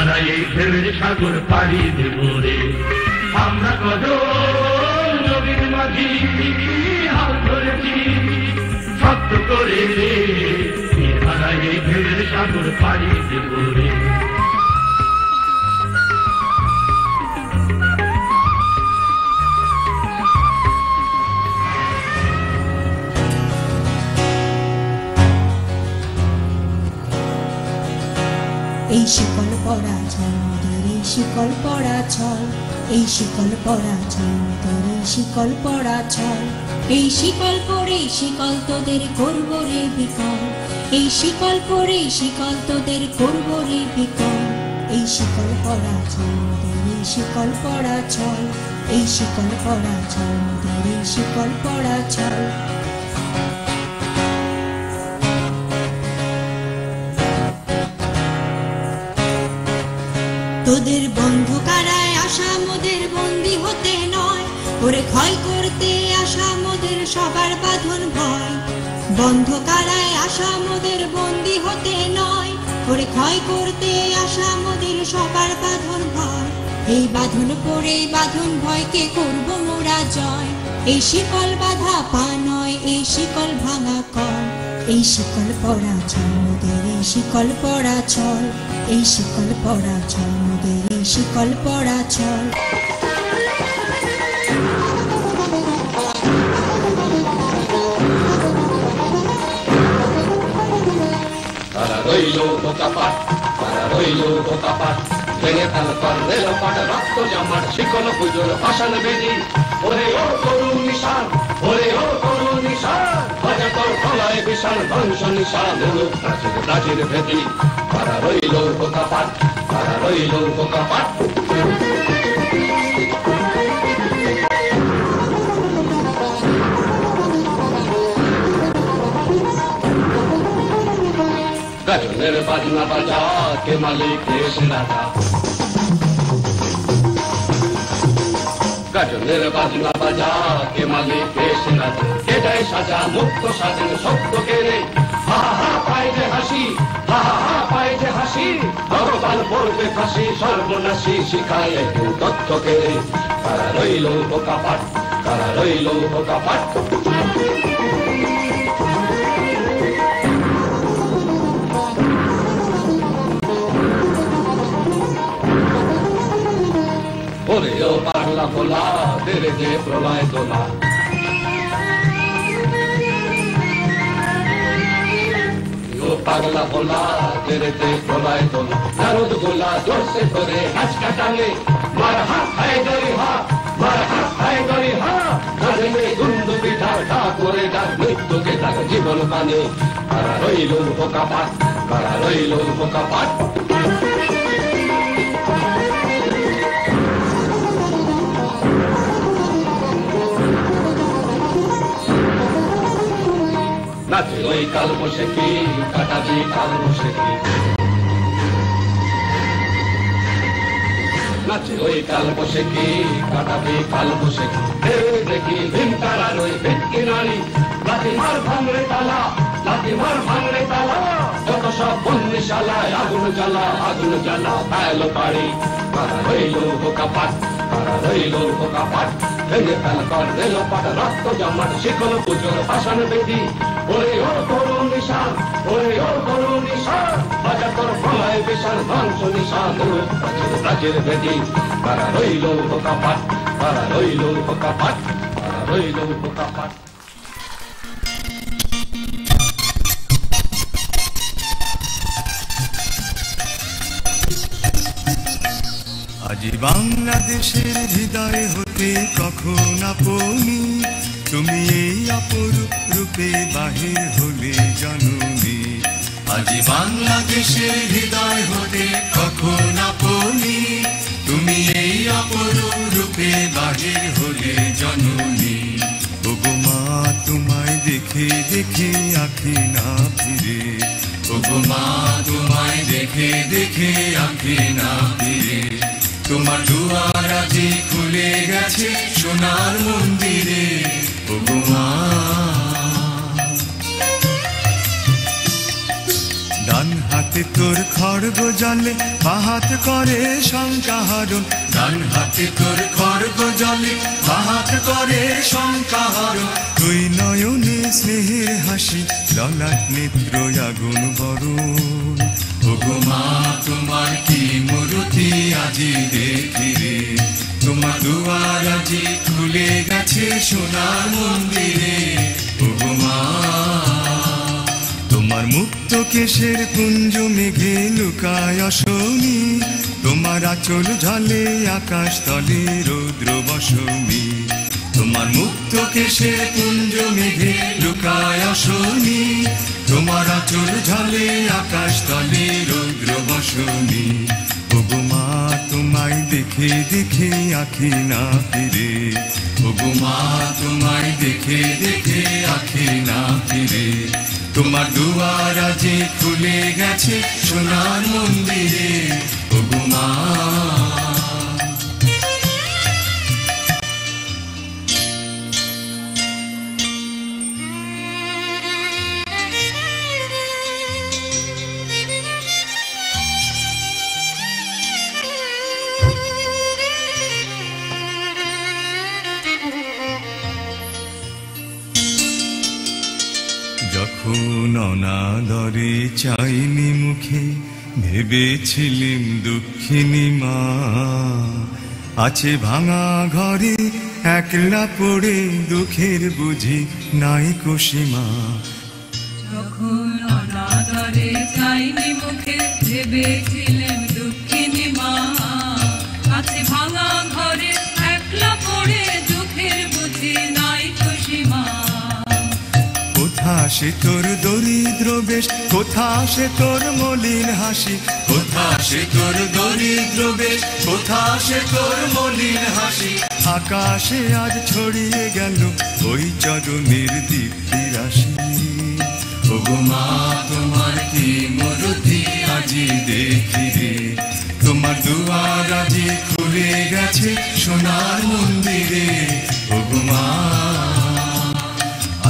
হারাই এই ঢেউয়ের সাগর পাড়ি দেব রে আমরা কদম নদীর মাঝি হাল ধরেছি শক্ত করে রে হারাই এই ঢেউয়ের সাগর পাড়ি দেব রে এই শিকল পরা ছল মোদের এই শিকল পরা ছল এই শিকল পরা ছল মোদের এই শিকল পরা ছল এই শিকল পরে শিকল তোদের করব রে বিকল এই শিকল পরে শিকল তোদের করব রে বিকল এই শিকল পরা ছল মোদের এই শিকল পরা ছল এই শিকল পরা ছল মোদের এই শিকল পরা ছল তোদের বন্ধু কারায় আসা মোদের বন্দী হতে নয় ওরে ক্ষয় করতে আসা মোদের সবার বাঁধন ভয় বন্ধ কারায় আসা মোদের বন্দী হতে নয় ওরে ক্ষয় করতে আসা মোদের সবার বাঁধন ভয় এই বাঁধন পড়ে বাঁধন ভয়কে করব মোরা জয় এই শিকল বাঁধা পা নয় এই শিকল ভাঙা কর এই শিকল পরা ছল মোদের এই শিকল পরা ছল এই শিকল পরা ছল মোদের এই শিকল পরা ছল তারা রইল বোকাপাট তারা রইল বোকাপাট ভেঙে ফেল কর রেলপাট রক্ত জামাট শিকল পুজোর ভাষণ বেদি ওরে ও করুণ নিশান ওরে ও করুণ নিশান বাজা তোর গলায় বিশাল ধ্বংস নিশান প্রাচীর ভেদি তারা রইল বোকাপাট তারা রইল বোকাপাট গাজনের বাজনা বাজা কে মালিক এসে রাজা গাজনের বাজনা বাজা কে মালিক এসে রাজা কে যায় সাজা মুক্ত স্বাধীন শব্দ কেড়ে হা হা পায় যে হাসি হা হা পায় যে হাসি ভগবান পড়বে ফাঁসি সর্বনাশী শিখায় একটু তথ্য কেড়ে তারা রইল বোকাপাট তারা রইল বোকাপাট ওরে ও পাগলা ভোলা তেরে যে প্রলয় দোলা ও পাগলা ভোলা তেরে যে প্রলয় দোলা নারদ গোলা জোরসে ধরে হাঁচকা টানে মার হাত হায় গরি হা মার হাত হায় গরি হা গানে গুন্দু পিঠা ঢা করে ডাক মৃত্যুকে ডাক জীবন মানে তারা রইল বোকাপাট তারা রইল বোকাপাট নাচে ওই কাল বসে কি কাটাবি কাল বসে কি নাচে ওই কাল বসে কি কাটাবি কাল বসে কি দেখি ভীম তারার ওই ভেটকি নারী লাঠি মার ভাঙড়ে তালা লাঠি মার ভাঙড়ে তালা যত সব বন্দিশালায় আগুন জ্বালা পায়লো পাড়ি তারা রইল বোকাপাট তারা রইল বোকাপাট ভেঙে ফেল কর রেলপাট রক্ত জামাট শিকল পুজোর ভাষণ বেদি ওরে ও করুণ নিশান ওরে ও করুণ নিশান বাজা তোর গলায় বিশাল ধ্বংস নিশান প্রাচীর বেদি তারা রইল বোকাপাট তারা রইল বোকাপাট তারা রইল বোকাপাট আজি বাংলাদেশের হৃদয় হতে কখন আপনি তুমি এই অপরূপ রূপে বাহির হলে জননী আজি বাংলাদেশের হৃদয় হতে কখন আপনি তুমি এই অপরূপ রূপে বাহির হলে জননী ওগো মা তোমায় দেখে দেখে আঁখি না ফিরে ওগো মা তোমায় দেখে দেখে আঁখি না ফিরে তোমার দুয়ার আজি খুলে গেছে সোনার মন্দিরে ওগো মা ডান হাতে তোর খড়গ জলে বাহাত করে শঙ্কাহরণ ডান হাতে তোর খড়গ জলে বাহাত করে শঙ্কাহরণ তুই নয়নে স্নেহের হাসি ললাট নেত্র আগুন বরণ ওগো মা তোমার কি মূর্তি আজি দেখি রে তোমার দুয়ার আজি খুলে গেছে সোনার মন্দিরে ওগো মা তোমার মুক্ত কেশের কুঞ্জ মেঘে লুকায় শনি তোমার আঁচল ঝলে আকাশ তলে রৌদ্র বসমি তোমার মুক্ত কেশের কুঞ্জ মেঘে লুকায় শনি তোমার আঁচল ঝলে আকাশ তলে রৌদ্র বসমি ওগো মা তোমায় দেখে দেখে আঁখি না ফিরে ওগো মা তোমায় দেখে দেখে আঁখি না ফিরে তোমার দুয়ার আজি খুলে গেছে সোনার মন্দিরে ওগো মা যখন অনাদরে চাইনি মুখে ভেবেছিলাম দুঃখিনী মা আছে ভাঙা ঘরে একলা পড়ে দুঃখের বুঝি নাই সীমা যখন অনাদরে চাইনি মুখে ভেবেছিলাম দুঃখিনী মা আছে ভাঙা ঘরে একলা পড়ে দুঃখের বুঝি নাই সীমা কোথা সে তোর দরিদ্র বেশ কোথা সে তোর মলিন হাসি কোথা সে তোর দরিদ্র বেশ কোথা সে তোর মলিন হাসি আকাশে আজ ছড়িয়ে গেল ওই চরণের দীপ্তি রাশি ওগো মা তোমার কি মূর্তি আজি দেখি রে তোমার দুয়ার আজি খুলে গেছে সোনার মন্দিরে ওগো মা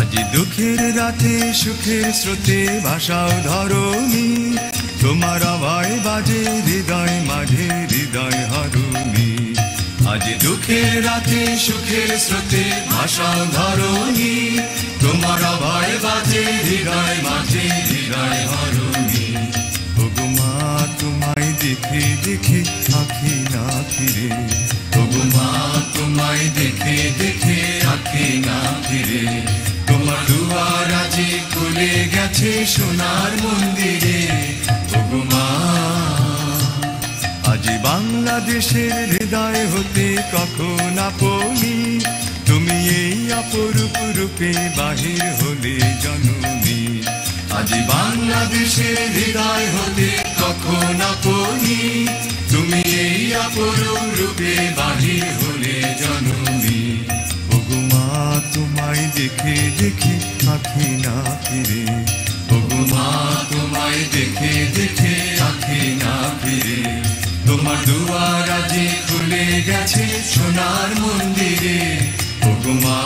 আজি দুঃখের রাতে সুখের স্রোতে ভাষাও ধরণী তোমার আওয়াজ বাজে হৃদয় মাঝে হৃদয় হরণী আজি দুঃখের রাতে সুখের স্রোতে ভাষাও ধরণী তোমার আওয়াজ বাজে হৃদয় মাঝে হৃদয় হরণী ওগো মা তোমায় দেখে দেখে আঁখি না ফিরে ওগো মা তোমায় দেখে দেখে আঁখি না ফিরে তোমার দুয়ার আজি খুলে গেছে সোনার মন্দিরে ওগো মা আজি বাংলাদেশের হৃদয় হতে কখন আপনি তুমি এই অপরূপ রূপে বাহির হলে জননী আজি বাংলাদেশের হৃদয় হতে কখন আপনি তুমি এই অপরূপ রূপে বাহির হলে জননী ওগো মা তোমায় দেখে দেখে আঁখি না ফিরে ওগো মা তোমায় দেখে দেখে আঁখি না ফিরে তোমার দুয়ার আজি খুলে গেছে সোনার মন্দিরে ওগো মা